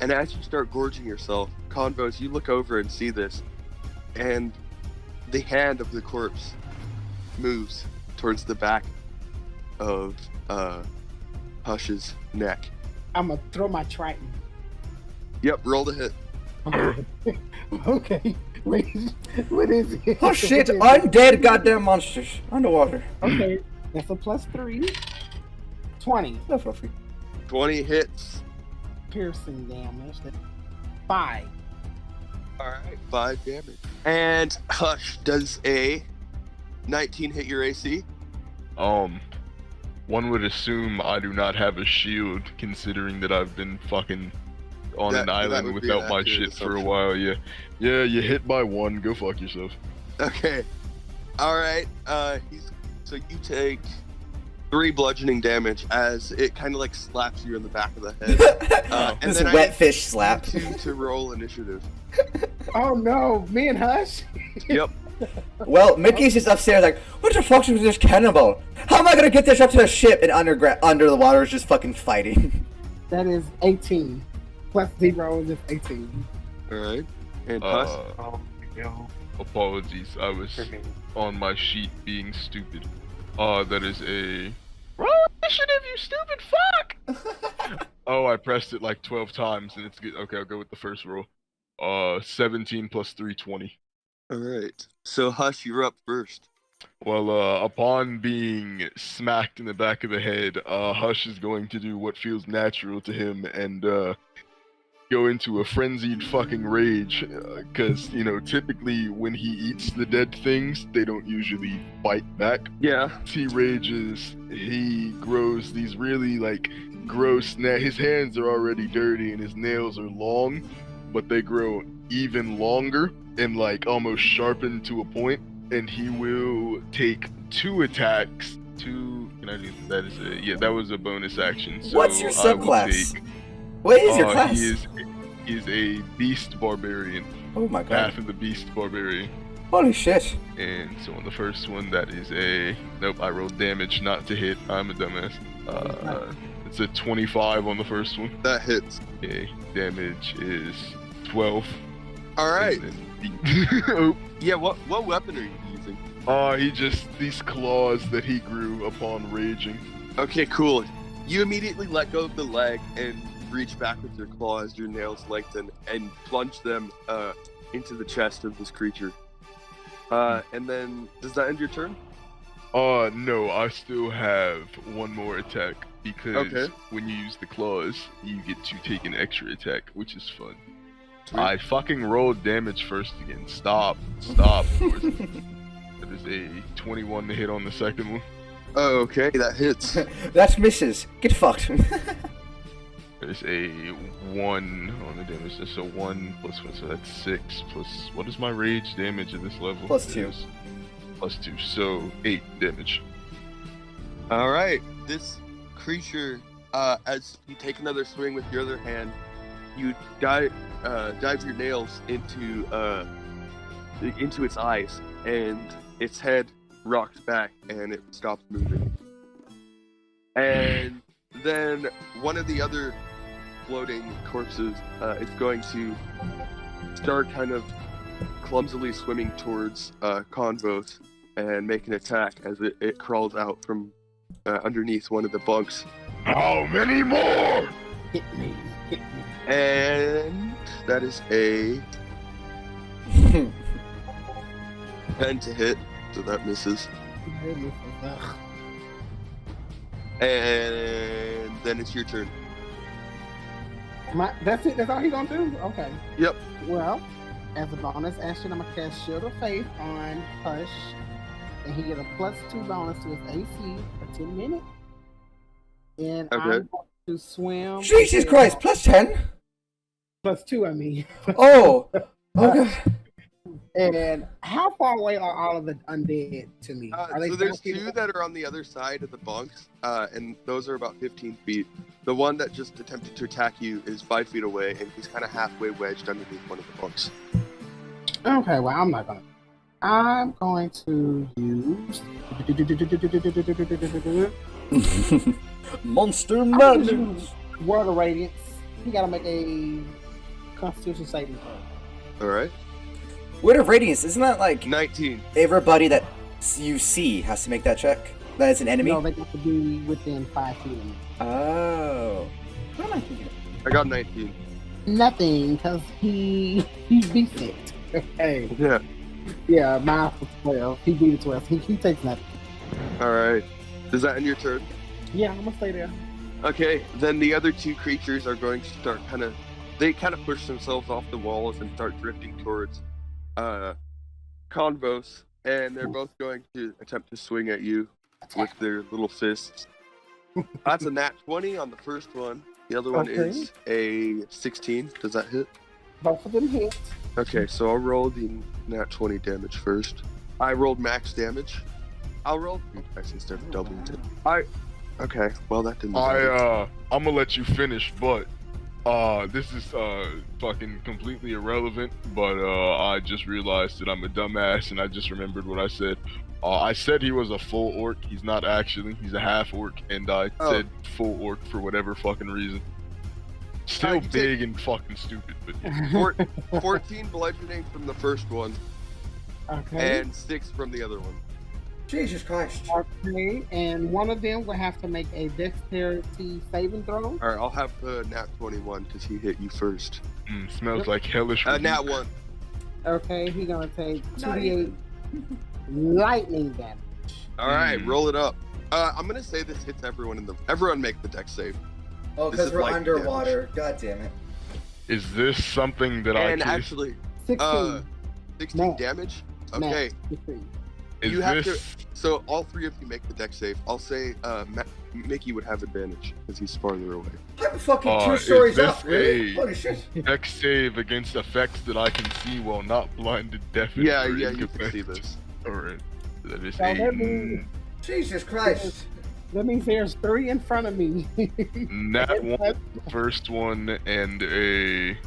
And as you start gorging yourself, Convos, you look over and see this, and the hand of the corpse moves towards the back of Hush's neck. I'm gonna throw my trident. Yep, roll the hit. Okay. Wait, what is it? Oh shit! Undead goddamn monsters underwater. Okay, that's a +3. 20 No fluffy. 20 hits. piercing damage. That's 5. Alright, 5 damage. And Hush, does a 19 hit your AC? One would assume I do not have a shield, considering that I've been fucking on That an island would be an without my accurate shit for a assumption. while. Yeah, you hit by 1. Go fuck yourself. Okay. Alright, so you take 3 bludgeoning damage as it kind of like slaps you in the back of the head. This then I wet need fish slap. you to roll initiative. Oh no, me and Hush. Yep. Well, Mickey's just upstairs like, what the fuck is this cannibal? How am I gonna get this up to the ship? And under the water is just fucking fighting. That is 18. +0 is just 18. Alright. And Hush? Oh no. Apologies, I was For me. on my sheet being stupid. That is a roll initiative, you stupid fuck! Oh, I pressed it like 12 times and it's good. Okay, I'll go with the first roll. 17 + 3, 20. Alright. So Hush, you're up first. Well, upon being smacked in the back of the head, Hush is going to do what feels natural to him and go into a frenzied fucking rage. Because, typically when he eats the dead things, they don't usually fight back. Yeah. He rages, he grows these really, gross his hands are already dirty and his nails are long, but they grow even longer and, almost sharpened to a point. and he will take 2 attacks. Can I do that? That was a bonus action. So What's your I will subclass? take- What is your class? He is a beast barbarian. Oh my god. Path of the beast barbarian. Holy shit. And so on the first one, that is nope. I rolled damage, not to hit. I'm a dumbass. It's a 25 on the first one. That hits. Okay, damage is 12. All right. Oh. Yeah. What weapon are you using? These claws that he grew upon raging. Okay, cool. You immediately let go of the leg and reach back with your claws, your nails lengthen, and plunge them into the chest of this creature. And then, does that end your turn? No, I still have one more attack because Okay. when you use the claws, you get to take an extra attack, which is fun. Sweet. I fucking rolled damage first again. Stop. That is a 21 to hit on the second one. Oh, okay, that hits. That misses. Get fucked. There's a 1 on the damage. That's a 1 plus 1, so that's 6 plus. What is my rage damage at this level? Plus It 2. is Plus 2, so 8 damage. All right, this creature, as you take another swing with your other hand, you dive your nails into its eyes, and its head rocks back, and it stops moving. And then one of the other floating corpses is going to start kind of clumsily swimming towards Convos and make an attack as it crawls out from underneath one of the bunks. How many more? Hit me. And that is a 10 to hit, so that misses. Ugh. And then it's your turn. That's it? That's all he gonna do? Okay. Yep. Well, as a bonus action, I'm gonna cast Shield of Faith on Hush, and he get a +2 bonus to his AC for 10 minutes. And Okay. I'm going to swim. Jesus Christ, +10? +2, I mean. Oh. Okay. And how far away are all of the undead to me? Are they So there's 4 feet 2 away? that are on the other side of the bunks, and those are about 15 feet. The one that just attempted to attack you is 5 feet away, and he's kind of halfway wedged underneath one of the bunks. Okay, well, I'm going to use Monster I'm gonna Madness. use Word of Radiance. You gotta make a Constitution saving throw. All right. Word of Radiance, isn't that like 19. everybody that you see has to make that check? That is an enemy? No, they got to be within 5 feet of me. Oh. What am I thinking? I got 19. Nothing, because he beats it. Okay. Yeah. Yeah, mine was 12. He beat it 12. He takes nothing. All right. Does that end your turn? Yeah, I'm gonna stay there. Okay. Then the other 2 creatures are going to start they kind of push themselves off the walls and start drifting towards Convos, and they're both going to attempt to swing at you with their little fists. That's a nat 20 on the first one. The other one Okay. is a 16. Does that hit? Both of them hit. Okay, so I'll roll the nat 20 damage first. I rolled max damage. I'll roll 3 dice instead of doubling it. Okay, well that didn't matter. I'm gonna let you finish, but this is fucking completely irrelevant, but I just realized that I'm a dumbass and I just remembered what I said. I said he was a full orc. He's not actually. He's a half orc, and I said full orc for whatever fucking reason. Still you big and fucking stupid, but yeah. 14 bludgeoning from the first one, Okay. and 6 from the other one. Jesus Christ. Okay, and one of them will have to make a dexterity saving throw. Alright, I'll have the nat 21 because he hit you first. Smells like hellish. Nat rebuke. 1. Okay, he's gonna take 2d8 lightning damage. Alright, roll it up. I'm gonna say this hits everyone everyone make the dex save. Oh, This because is we're like underwater. God damn it. Is this something that I And can? actually, 16. 16 Max. damage? Max, Okay, 16. Is you have this? so all 3 of you make the dex save. I'll say Mickey would have advantage because he's farther away. I'm fucking 2 is stories this up, really? a- Holy shit. Dex save against effects that I can see while not blinded, deafened, Yeah, or you can see incapacitated. this. Alright. That is So that means, Jesus Christ. that means there's 3 in front of me. Nat 1 first one and a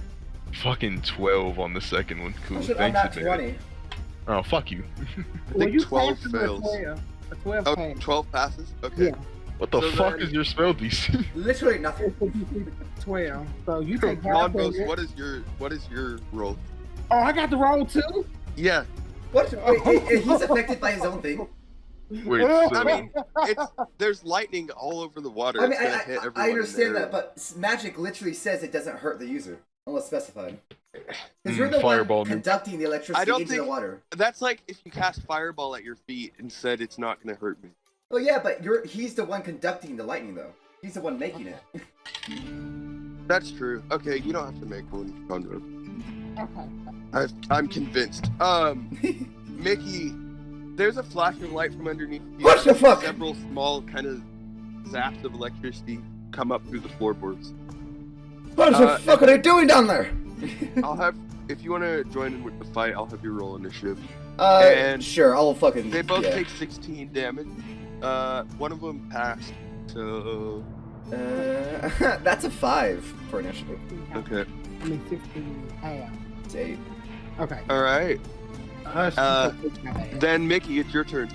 fucking 12 on the second one. Cool. I'm Thanks, not Advantage. 20. Oh, fuck you. I think 12 passed with a fails. 12. A 12 Oh, passed. 12 passes? Okay. Yeah. What the So fuck then- is your spell DC? Literally nothing. 12. So you take half of Convos, it. what is your roll? Oh, I got the roll too? Yeah. What? Wait, he's affected by his own thing? Wait, so... I mean, there's lightning all over the water. I mean, It's gonna hit everyone I in the understand area. that, but magic literally says it doesn't hurt the user. Unless specified. Because you're the Fireball one noob. conducting the I electricity don't into the think- water. That's like if you cast fireball at your feet and said it's not gonna hurt me. Well, yeah, but he's the one conducting the lightning, though. He's the one making it. That's true. Okay, you don't have to make one, Conrad. Okay. I'm convinced. Mickey, there's a flashing light from underneath you. What the fuck? Several small kind of zaps of electricity come up through the floorboards. What the fuck are they doing down there? I'll have, if you want to join in with the fight, I'll have you roll initiative. And sure, I'll fucking... They both yeah. take 16 damage. One of them passed, so... That's a 5 for initiative. Okay. I mean, 15 half. It's 8. Okay. Alright. Hush, Uh, you can take my bad. Then, Mickey, it's your turn.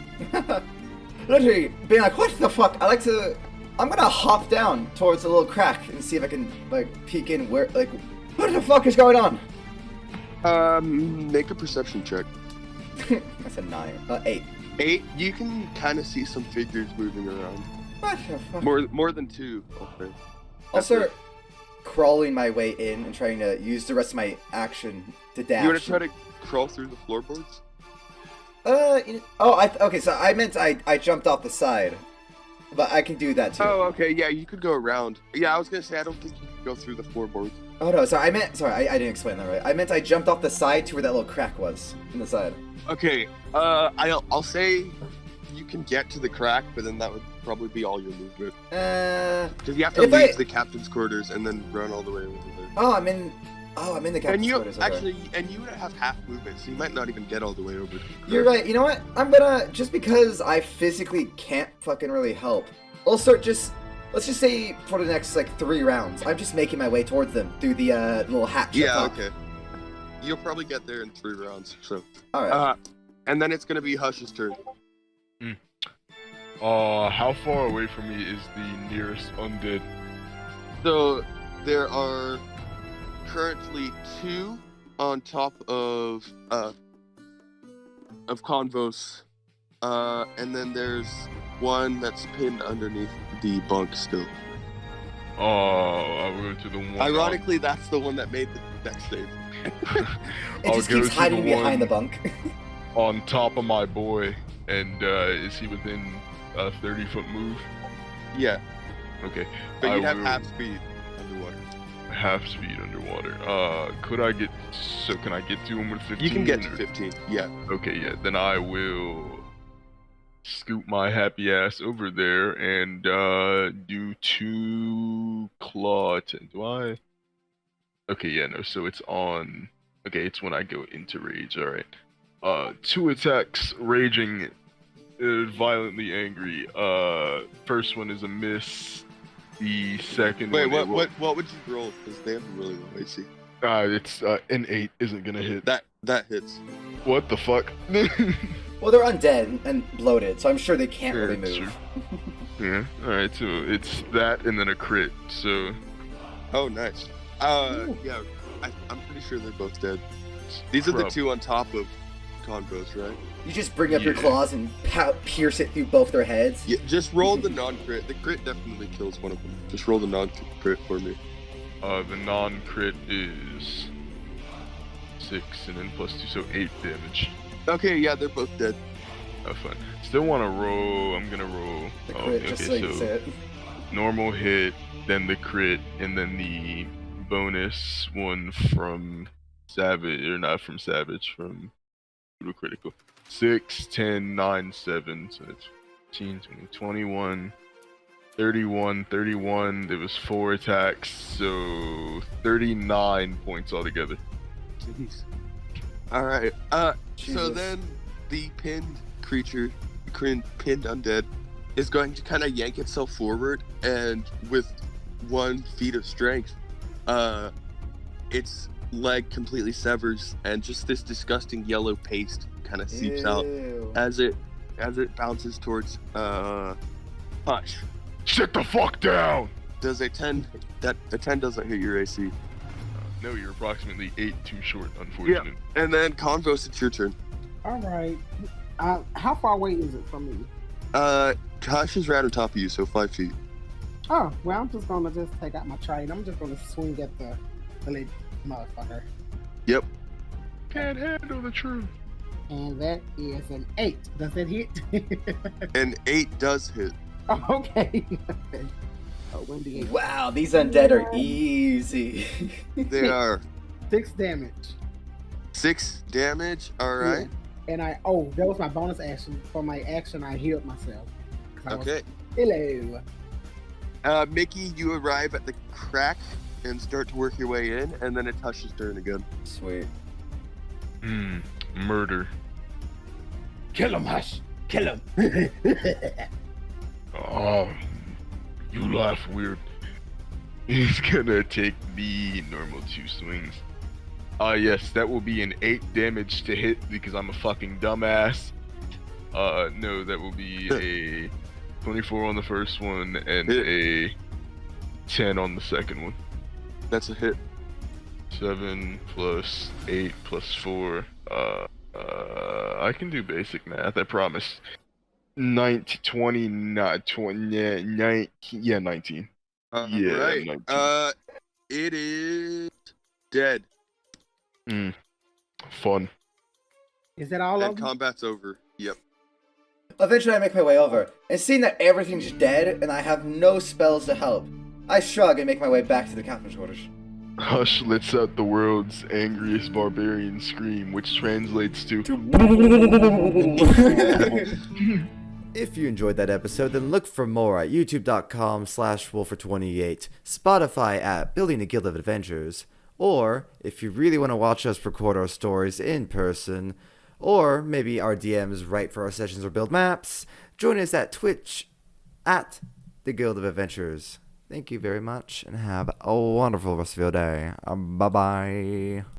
Literally, being like, what the fuck? I'm gonna hop down towards the little crack and see if I can, like, peek in where, like, what the fuck is going on? Make a perception check. That's a 9. 8. 8, you can kind of see some figures moving around. What the fuck? More than 2, okay. I'll start crawling my way in and trying to use the rest of my action to dash. You want to try to crawl through the floorboards? Okay, so I meant I jumped off the side. But I can do that too. Oh, okay, yeah, you could go around. Yeah, I was gonna say, I don't think you could go through the floorboards. Oh no, sorry, I didn't explain that right. I meant I jumped off the side to where that little crack was in the side. Okay, I'll say you can get to the crack, but then that would probably be all your movement. Because you have to if leave I- the captain's quarters and then run all the way over there. I'm in the captain's And you quarters. Okay. actually, and you would have half movement, so you might not even get all the way over. To the You're crack. right. You know what? I'm gonna, just because I physically can't fucking really help, I'll start let's just say for the next, like, 3 rounds, I'm just making my way towards them through the little hatch. Yeah, up top. okay. You'll probably get there in 3 rounds. So, Alright. and then it's gonna be Hush's turn. How far away from me is the nearest undead? So there are currently 2 on top of Convos, and then there's one that's pinned underneath the bunk still. I'll go to the one. Ironically, that's the one that made the deck save. It I'll just go keeps to hiding the behind the one bunk. on top of my boy, and is he within a 30-foot move? Yeah, Okay. but I you'd have will- half speed underwater. half speed underwater. Could I get? So can I get to him with 15? You can get to or- 15. Yeah. Okay, yeah. Then I will scoot my happy ass over there and do 2 claw. Do I? Okay, yeah, no. So it's on. Okay, it's when I go into rage. All right. 2 attacks, raging, violently angry. First one is a miss. The second Wait, one. what would you roll? Because they have a really low AC. It's an 8 isn't gonna hit. That hits. What the fuck? Well, they're undead and bloated, so I'm sure they can't really Yeah, move. Yeah. All right. So it's that and then a crit. So Oh, nice. Yeah, I'm pretty sure they're both dead. These are the Prob- 2 on top of Convos, right? You just bring up your Yeah. claws and pierce it through both their heads. Yeah, just roll the non-crit. The crit definitely kills one of them. Just roll the non-crit for me. the non-crit is 6 and then +2, so 8 damage. Okay, yeah, they're both dead. Oh, fun. Still want to roll. I'm gonna roll. The Oh, crit, okay, just so you can say it. normal hit, then the crit, and then the bonus one from Savage, or not from Savage, from Brutal Critical. 6, 10, 9, 7, so that's 15, 20, 21, 31, 31. There was 4 attacks, so 39 points altogether. Jeez. All right. So Jesus. then the pinned creature, pinned undead, is going to kind of yank itself forward, and with 1 feat of strength, its leg completely severs, and just this disgusting yellow paste kind of seeps out as it bounces towards Hush. Sit the fuck down! Does a 10 doesn't hit your AC. No, you're approximately 8 too short, unfortunately. And then Convos, it's your turn. All right. How far away is it from me? Hush is right on top of you, so 5 feet. Oh, well, I'm just gonna take out my trade. I'm just gonna swing at the little motherfucker. Yep. Can't handle the truth. And that is an 8. Does it hit? An 8 does hit. Oh, okay. Oh, Wendy 8. Wow, these undead are easy. They are 6 damage. 6 damage. All right. Yeah. And that was my bonus action. For my action, I healed myself. Okay. Hello. Mickey, you arrive at the crack and start to work your way in, and then it's Hush's turn again. Sweet. Murder. Kill him, Hush. Kill him. Oh, you laugh weird. He's gonna take the normal 2 swings. Yes, that will be an 8 damage to hit because I'm a fucking dumbass. No, that will be a 24 on the first one and a 10 on the second one. That's a hit. 7 plus 8 plus 4. I can do basic math, I promise. 19, 20, not 20, 19, yeah, 19. Yeah, right. 19. It is dead. Fun. Is that all And of them? combat's over. Yep. Eventually I make my way over, and seeing that everything's dead and I have no spells to help, I shrug and make my way back to the captain's quarters. Hush lets out the world's angriest barbarian scream, which translates to If you enjoyed that episode, then look for more at youtube.com/wolfer28, Spotify at Building a Guild of Adventures, or if you really want to watch us record our stories in person, or maybe our DMs write for our sessions or build maps, join us at Twitch at the Guild of Adventures. Thank you very much, and have a wonderful rest of your day. Bye-bye.